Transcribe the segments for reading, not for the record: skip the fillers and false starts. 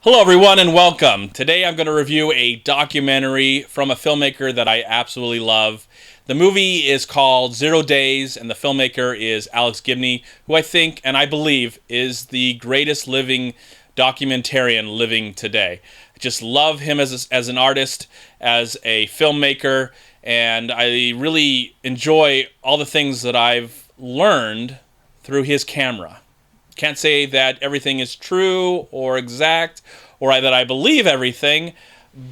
Hello, everyone, and welcome. Today I'm going to review a documentary from a filmmaker that I absolutely love. The movie is called 0 Days, and the filmmaker is Alex Gibney, who I think and I believe is the greatest living documentarian living today. I just love him as an artist, as a filmmaker, and I really enjoy all the things that I've learned through his camera. Can't say that everything is true or exact or that I believe everything,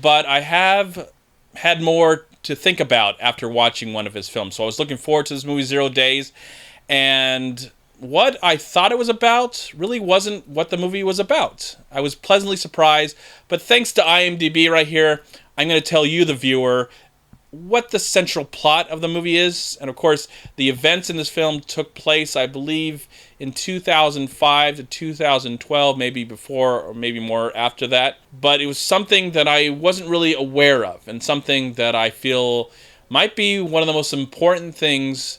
but I have had more to think about after watching one of his films. So I was looking forward to this movie 0 Days, and what I thought it was about really wasn't what the movie was about. I was pleasantly surprised, but thanks to IMDb right here, I'm going to tell you, the viewer, what the central plot of the movie is. And of course, the events in this film took place, I believe, in 2005 to 2012, maybe before or maybe more after that. But it was something that I wasn't really aware of, and something that I feel might be one of the most important things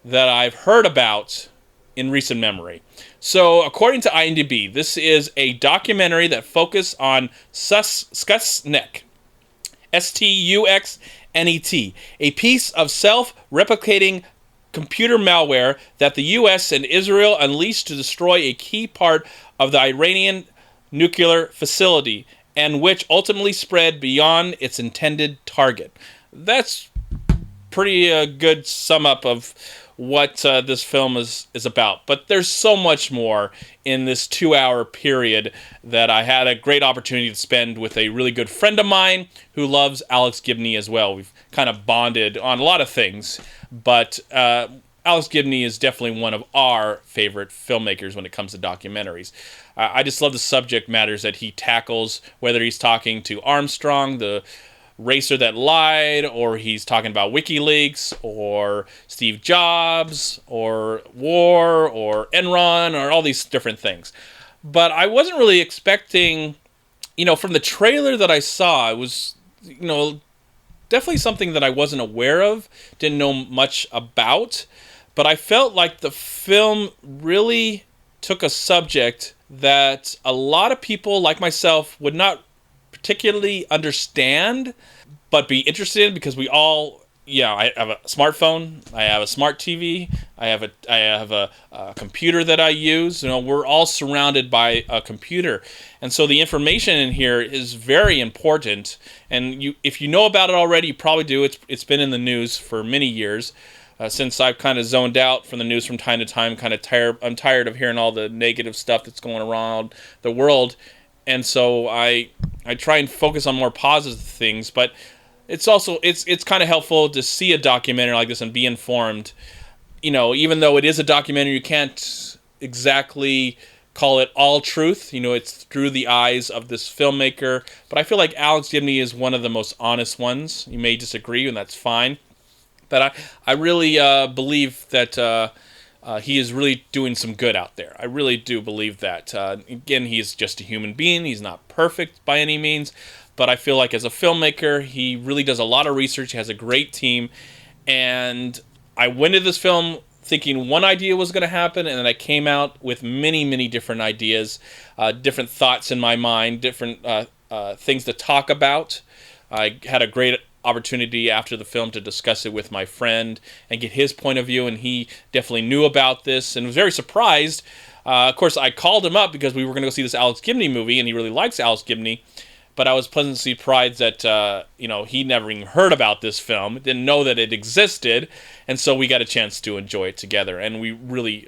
that I've heard about in recent memory. So, according to IMDb, this is a documentary that focused on Stuxnet, Stuxnet, a piece of self-replicating computer malware that the U.S. and Israel unleashed to destroy a key part of the Iranian nuclear facility, and which ultimately spread beyond its intended target. That's pretty good sum up of what this film is about. But there's so much more in this 2-hour period that I had a great opportunity to spend with a really good friend of mine who loves Alex Gibney as well. We've kind of bonded on a lot of things, but Alex Gibney is definitely one of our favorite filmmakers when it comes to documentaries. I just love the subject matters that he tackles, whether he's talking to Armstrong, the racer that lied, or he's talking about WikiLeaks, or Steve Jobs, or war, or Enron, or all these different things. But I wasn't really expecting, from the trailer that I saw, it was, definitely something that I wasn't aware of, didn't know much about, but I felt like the film really took a subject that a lot of people like myself would not particularly understand, but be interested in, because we all, I have a smartphone, I have a smart TV, I have a computer that I use. We're all surrounded by a computer, and so the information in here is very important. And if you know about it already, you probably do. It's been in the news for many years. Since I've kind of zoned out from the news from time to time, I'm tired of hearing all the negative stuff that's going around the world. And so I try and focus on more positive things, but it's also it's kind of helpful to see a documentary like this and be informed. Even though it is a documentary, you can't exactly call it all truth. It's through the eyes of this filmmaker. But I feel like Alex Gibney is one of the most honest ones. You may disagree, and that's fine. But I really believe that he is really doing some good out there. I really do believe that. Again, he's just a human being. He's not perfect by any means. But I feel like as a filmmaker, he really does a lot of research. He has a great team. And I went into this film thinking one idea was going to happen, and then I came out with many, many different ideas, different thoughts in my mind, different things to talk about. I had a great opportunity after the film to discuss it with my friend and get his point of view, and he definitely knew about this and was very surprised. Of course, I called him up because we were going to go see this Alex Gibney movie, and he really likes Alex Gibney, but I was pleasantly surprised that he never even heard about this film, didn't know that it existed, and so we got a chance to enjoy it together. And we really,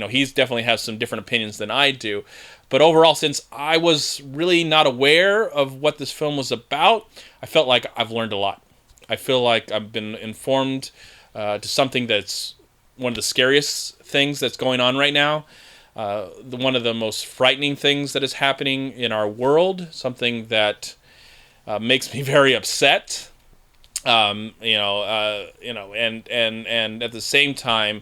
he's definitely has some different opinions than I do, but overall, since I was really not aware of what this film was about, I felt like I've learned a lot. I feel like I've been informed to something that's one of the scariest things that's going on right now. One of the most frightening things that is happening in our world. Something that makes me very upset. And at the same time,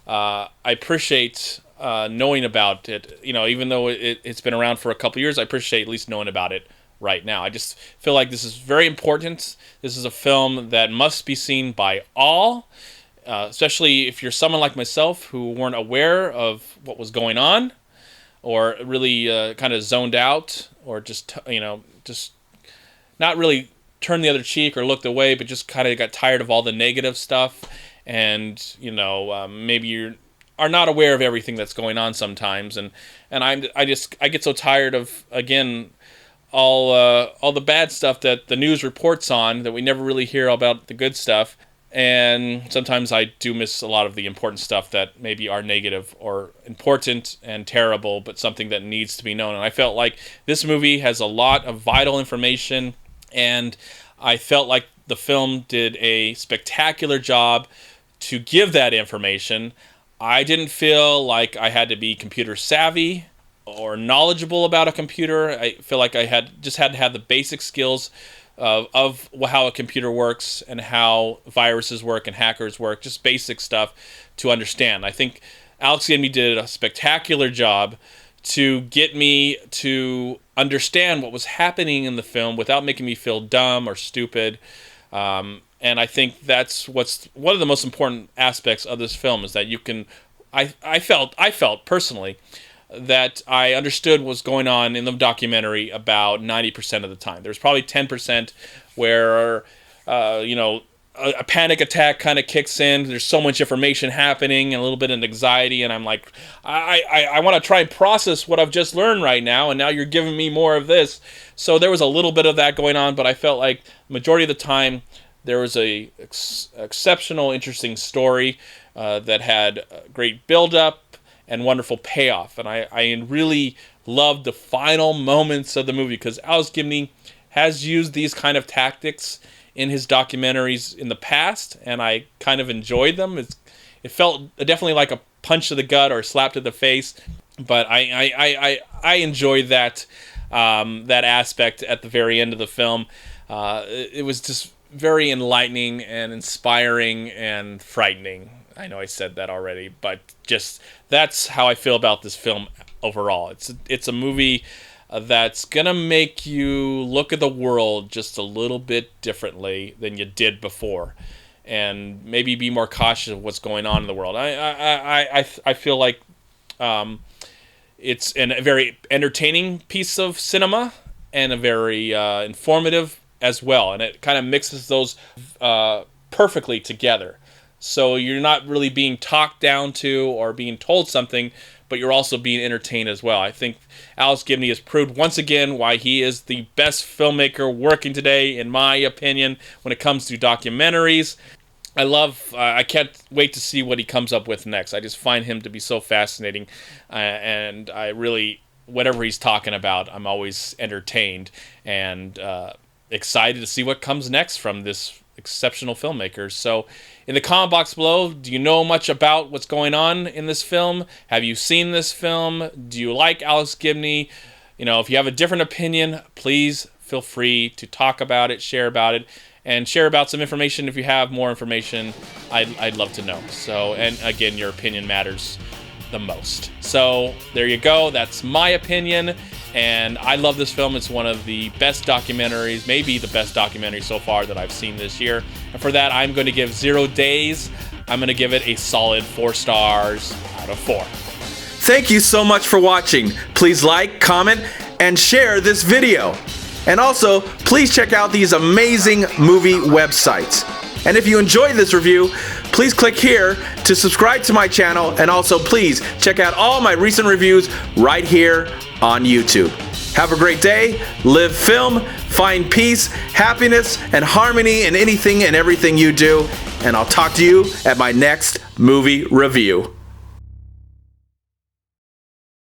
I appreciate knowing about it. Even though it's been around for a couple years, I appreciate at least knowing about it right now. I just feel like this is very important. This is a film that must be seen by all, especially if you're someone like myself who weren't aware of what was going on. or really kind of zoned out, or just just not really turned the other cheek or looked away, but just kind of got tired of all the negative stuff, and maybe you are not aware of everything that's going on sometimes, and I get so tired of, again, all the bad stuff that the news reports on, that we never really hear about the good stuff. And sometimes I do miss a lot of the important stuff that maybe are negative or important and terrible, but something that needs to be known. And I felt like this movie has a lot of vital information, and I felt like the film did a spectacular job to give that information. I didn't feel like I had to be computer savvy or knowledgeable about a computer. I feel like I had to have the basic skills of how a computer works and how viruses work and hackers work, just basic stuff to understand. I think Alex Gibney did a spectacular job to get me to understand what was happening in the film without making me feel dumb or stupid. And I think that's what's one of the most important aspects of this film, is that you can. I felt personally that I understood what was going on in the documentary about 90% of the time. There's probably 10% where, a panic attack kind of kicks in. There's so much information happening and a little bit of anxiety, and I'm like, I want to try and process what I've just learned right now, and now you're giving me more of this. So there was a little bit of that going on, but I felt like majority of the time there was a exceptional, interesting story that had great build-up and wonderful payoff. And I really loved the final moments of the movie, because Alex Gibney has used these kind of tactics in his documentaries in the past, and I kind of enjoyed them. It felt definitely like a punch to the gut or a slap to the face, but I enjoyed that aspect at the very end of the film. It was just very enlightening and inspiring and frightening. I know I said that already, but just that's how I feel about this film overall. It's a movie that's gonna make you look at the world just a little bit differently than you did before, and maybe be more cautious of what's going on in the world. I feel like it's a very entertaining piece of cinema, and a very informative as well, and it kind of mixes those perfectly together. So you're not really being talked down to or being told something, but you're also being entertained as well. I think Alex Gibney has proved once again why he is the best filmmaker working today, in my opinion, when it comes to documentaries. I can't wait to see what he comes up with next. I just find him to be so fascinating, and I really, whatever he's talking about, I'm always entertained and excited to see what comes next from this exceptional filmmaker. So in the comment box below, do you know much about what's going on in this film? Have you seen this film? Do you like Alex Gibney? If you have a different opinion, please feel free to talk about it, share about it, and share about some information. If you have more information, I'd love to know. So, and again, your opinion matters the most. So there you go. That's my opinion. And I love this film. It's one of the best documentaries, maybe the best documentary so far that I've seen this year. And for that, I'm going to give 0 days. I'm going to give it a solid 4 stars out of 4. Thank you so much for watching. Please like, comment, and share this video. And also, please check out these amazing movie websites. And if you enjoyed this review, please click here to subscribe to my channel, and also please check out all my recent reviews right here on YouTube. Have a great day, live film, find peace, happiness, and harmony in anything and everything you do, and I'll talk to you at my next movie review.